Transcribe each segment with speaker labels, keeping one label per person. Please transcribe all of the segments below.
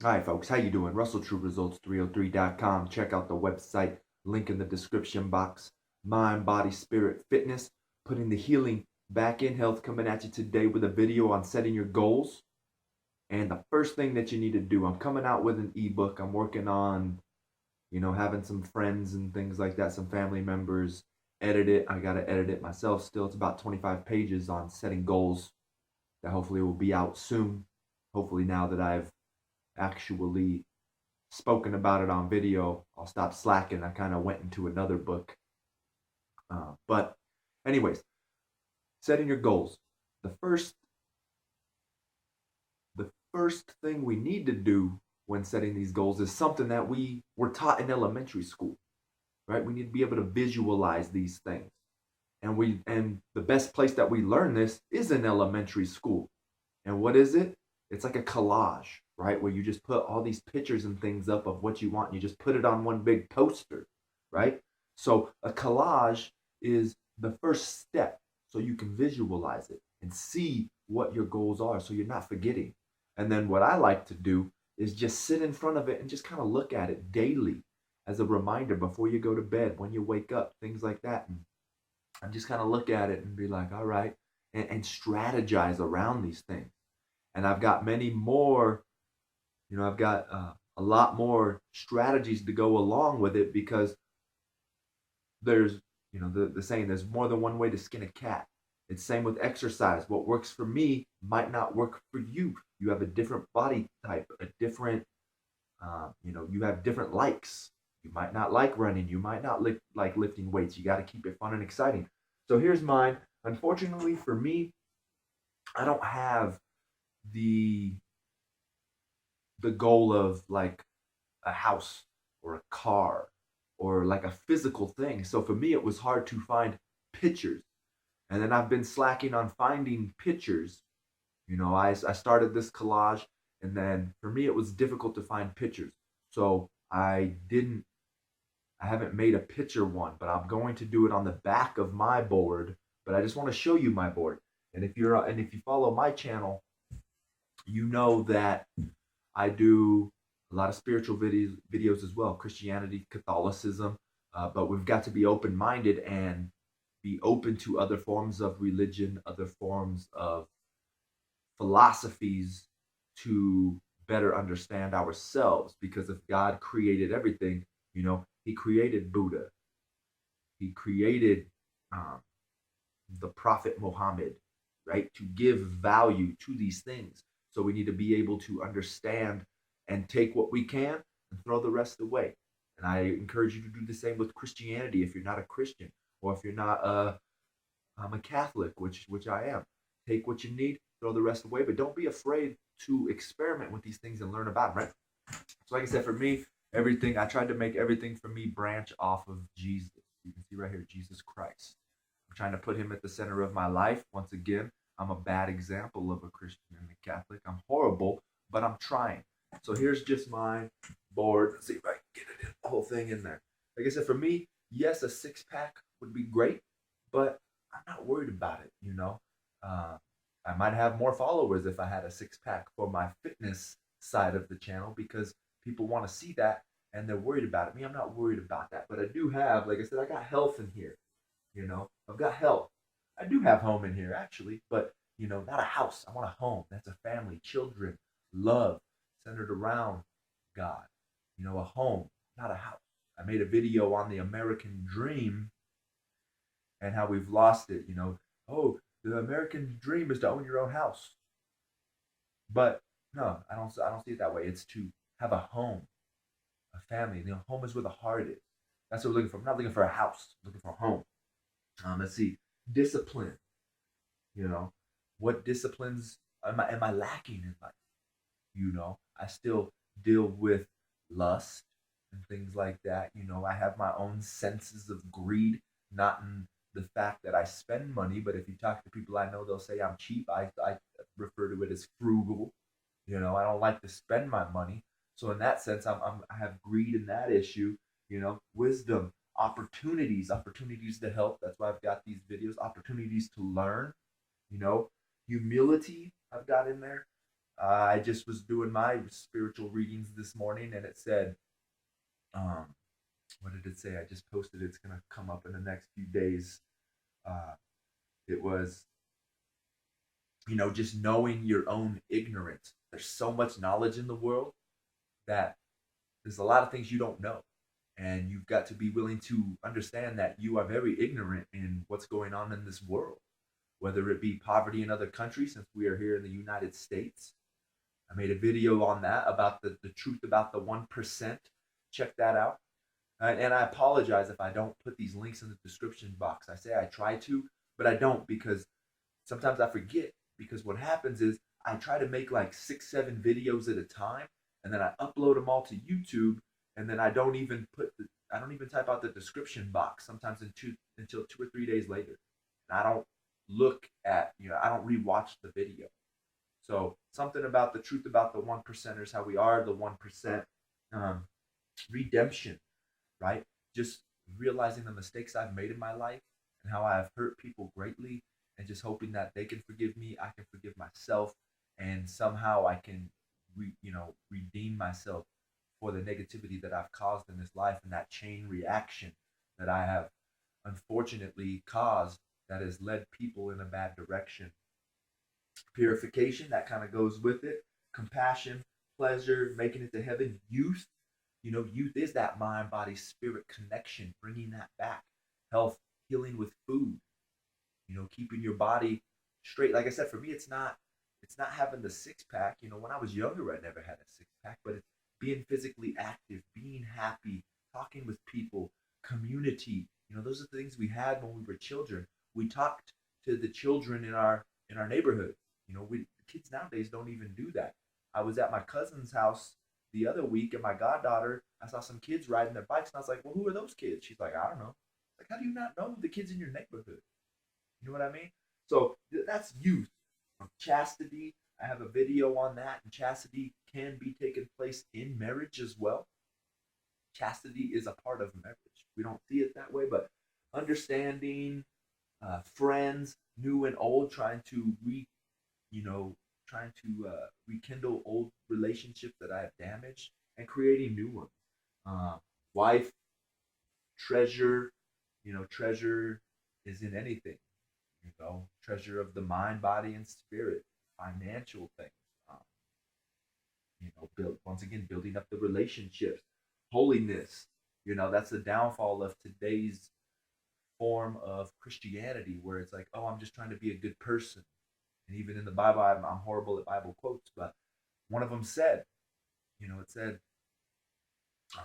Speaker 1: Hi folks, how you doing? RussellTrueResults303.com. Check out the website, link in the description box. Mind, body, spirit, fitness, putting the healing back in health, coming at you today with a video on setting your goals. And the first thing that you need to do, I'm coming out with an ebook. I'm working on, having some friends and things like that, some family members edit it. I got to edit it myself still. It's about 25 pages on setting goals that hopefully will be out soon. Hopefully now that I've actually spoken about it on video, I'll stop slacking. I kind of went into another book. But, anyways, setting your goals. The first, the first thing we need to do when setting these goals is something that we were taught in elementary school, right? We need to be able to visualize these things, and the best place that we learn this is in elementary school. And what is it? It's like a collage, right? Where you just put all these pictures and things up of what you want, and you just put it on one big poster, right? So a collage is the first step so you can visualize it and see what your goals are so you're not forgetting. And then what I like to do is just sit in front of it and just kind of look at it daily as a reminder before you go to bed, when you wake up, things like that. And just kind of look at it and be like, all right, and strategize around these things. And I've got many more, I've got a lot more strategies to go along with it, because there's, the saying, there's more than one way to skin a cat. It's same with exercise. What works for me might not work for you. You have a different body type, a different, you have different likes. You might not like running. You might not like lifting weights. You got to keep it fun and exciting. So here's mine. Unfortunately for me, I don't have the goal of like a house or a car or like a physical thing. So for me, it was hard to find pictures. And then I've been slacking on finding pictures. I started this collage, and then for me, it was difficult to find pictures. So I haven't made a picture one, but I'm going to do it on the back of my board. But I just want to show you my board. And if you follow my channel, you know that I do a lot of spiritual videos as well, Christianity, Catholicism, but we've got to be open minded and be open to other forms of religion, other forms of philosophies, to better understand ourselves. Because if God created everything, He created Buddha, He created um, the Prophet Muhammad, right? To give value to these things. So we need to be able to understand and take what we can and throw the rest away. And I encourage you to do the same with Christianity if you're not a Christian, or if you're not a Catholic, which I am. Take what you need, throw the rest away, but don't be afraid to experiment with these things and learn about them, right? So like I said, for me, everything I tried to make everything for me branch off of Jesus. You can see right here, Jesus Christ. I'm trying to put him at the center of my life. Once again, I'm a bad example of a Christian and a Catholic. I'm horrible, but I'm trying. So here's just my board. Let's see if I can get it in, the whole thing in there. Like I said, for me, yes, a six pack would be great, but I'm not worried about it. Uh, I might have more followers if I had a six pack for my fitness side of the channel, because people want to see that and they're worried about it. Me, I'm not worried about that, but I do have, like I said, I got health in here. I've got health. I do have home in here actually, but not a house. I want a home. That's a family, children, love centered around God. A home, not a house. I made a video on the American dream and how we've lost it. Oh, the American dream is to own your own house. But no, I don't see it that way. It's to have a home, a family. Home is where the heart is. That's what we're looking for. I'm not looking for a house. I'm looking for a home. Let's see, discipline. You know, what disciplines am I lacking in life? I still deal with lust and things like that. I have my own senses of greed, not in the fact that I spend money, but if you talk to people I know, they'll say I'm cheap. I refer to it as frugal. I don't like to spend my money. So in that sense, I have greed in that issue. Wisdom, opportunities to help. That's why I've got these videos. Opportunities to learn. You know, humility I've got in there. I just was doing my spiritual readings this morning, and it said, um, what did it say? I just posted it. It's going to come up in the next few days. Uh, it was, just knowing your own ignorance. There's so much knowledge in the world that there's a lot of things you don't know. And you've got to be willing to understand that you are very ignorant in what's going on in this world, whether it be poverty in other countries, since we are here in the United States. I made a video on that about the truth about the 1%. Check that out. And I apologize if I don't put these links in the description box. I say I try to, but I don't because sometimes I forget. Because what happens is I try to make like 6, 7 videos at a time, and then I upload them all to YouTube, and then I don't even type out the description box sometimes until 2 or 3 days later. And I don't look at, I don't rewatch the video. So something about the truth about the 1%ers, how we are the 1%, um, redemption, right? Just realizing the mistakes I've made in my life and how I have hurt people greatly, and just hoping that they can forgive me, I can forgive myself, and somehow I can, redeem myself for the negativity that I've caused in this life and that chain reaction that I have unfortunately caused that has led people in a bad direction. Purification, that kind of goes with it. Compassion, pleasure, making it to heaven. Youth, youth is that mind, body, spirit connection, bringing that back. Health, healing with food, keeping your body straight. Like I said, for me, it's not having the six pack. When I was younger, I never had a six pack, but it's being physically active, being happy, talking with people, community. Those are the things we had when we were children. We talked to the children in our neighborhood. The kids nowadays don't even do that. I was at my cousin's house the other week, and my goddaughter, I saw some kids riding their bikes, and I was like, "Well, who are those kids?" She's like, "I don't know." Like, how do you not know the kids in your neighborhood? You know what I mean? So that's youth. Chastity, I have a video on that, and chastity can be taking place in marriage as well. Chastity is a part of marriage. We don't see it that way, but understanding friends, new and old, you know, trying to rekindle old relationships that I have damaged and creating new ones. Uh, Wife, treasure, treasure is in anything, treasure of the mind, body, and spirit, financial things. Um, build once again, building up the relationships, holiness. That's the downfall of today's form of Christianity, where it's like, oh, I'm just trying to be a good person. And even in the Bible, I'm horrible at Bible quotes, but one of them said, it said, uh,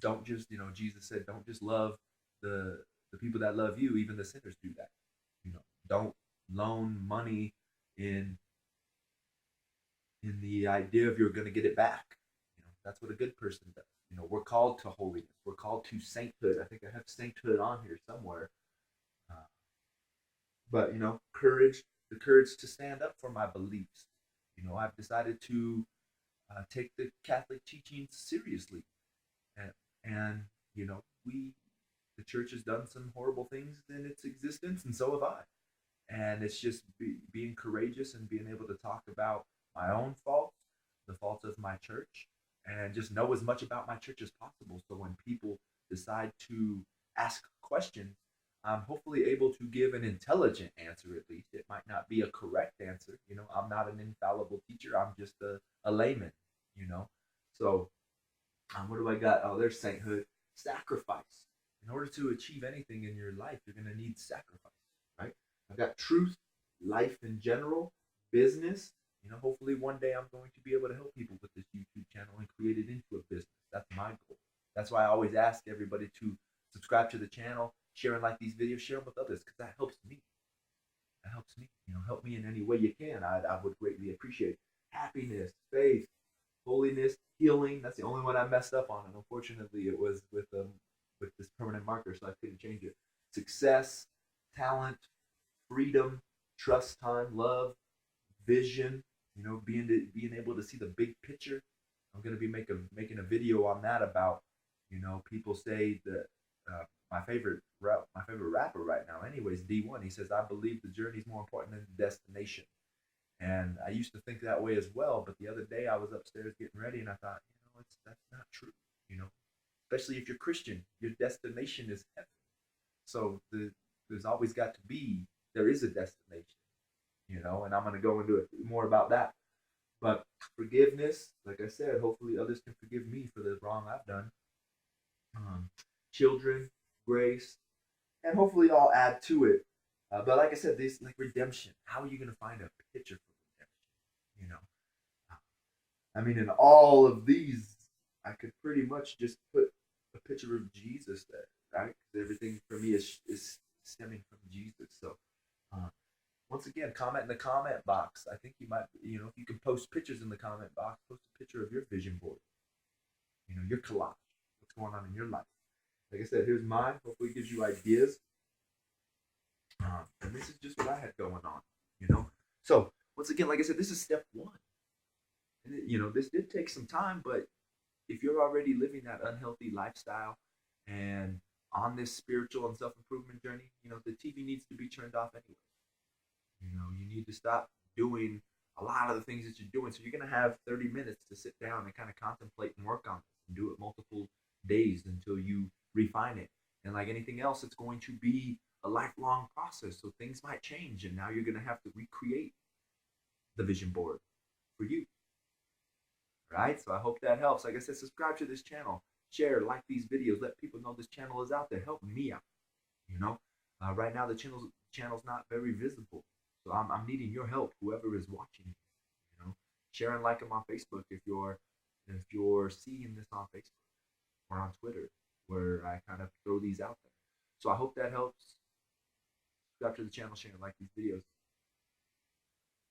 Speaker 1: don't just, Jesus said, don't just love the people that love you, even the sinners do that. Don't loan money in the idea of you're going to get it back. That's what a good person does. We're called to holiness. We're called to sainthood. I think I have sainthood on here somewhere. Uh, but courage, the courage to stand up for my beliefs. I've decided to take the Catholic teachings seriously, and the church has done some horrible things in its existence, and so have I. And it's just being courageous and being able to talk about my own faults, the faults of my church, and just know as much about my church as possible. So when people decide to ask questions, I'm hopefully able to give an intelligent answer. At least it might not be a correct answer. I'm not an infallible teacher. I'm just a layman. You know, so what do I got? Oh, there's sainthood, sacrifice. In order to achieve anything in your life, you're going to need sacrifice, right? I've got truth, life in general, business. Hopefully one day I'm going to be able to help people with this YouTube channel and create it into a business. That's my goal. That's why I always ask everybody to subscribe to the channel, share and like these videos, share them with others, because that helps me. That helps me. Help me in any way you can. I would greatly appreciate happiness, faith, holiness, healing. That's the only one I messed up on, and unfortunately, it was with this permanent marker, so I couldn't change it. Success, talent, freedom, trust, time, love, vision. Being able to see the big picture. I'm gonna be making a video on that about people say that my favorite rapper right now, anyways, D1. He says I believe the journey is more important than the destination, And I used to think that way as well. But the other day I was upstairs getting ready, and I thought, that's not true. You know, especially if you're Christian, your destination is heaven. So there's always got to be there is a destination. And I'm going to go into it more about that. But forgiveness, like I said, hopefully others can forgive me for the wrong I've done. Um, Children, grace, and hopefully I'll add to it. But like I said, this like redemption. How are you going to find a picture for redemption? I mean, in all of these, I could pretty much just put a picture of Jesus there, right? 'Cause everything for me is stemming from Jesus. So, uh, once again, comment in the comment box. I think you might, if you can post pictures in the comment box, post a picture of your vision board, your collage, what's going on in your life. Like I said, here's mine. Hopefully, it gives you ideas. And this is just what I had going on. So, once again, like I said, this is step one. And, this did take some time, but if you're already living that unhealthy lifestyle and on this spiritual and self improvement journey, the TV needs to be turned off anyway. You need to stop doing a lot of the things that you're doing. So you're going to have 30 minutes to sit down and kind of contemplate and work on this and do it multiple days until you refine it. And like anything else, it's going to be a lifelong process. So things might change. And now you're going to have to recreate the vision board for you. Right? So I hope that helps. Like I said, subscribe to this channel, share, like these videos, let people know this channel is out there. Help me out. Right now the channel's not very visible, so I'm needing your help. Whoever is watching, share and like them on Facebook if you're seeing this on Facebook or on Twitter, where I kind of throw these out there. So I hope that helps. Subscribe to the channel, share and like these videos.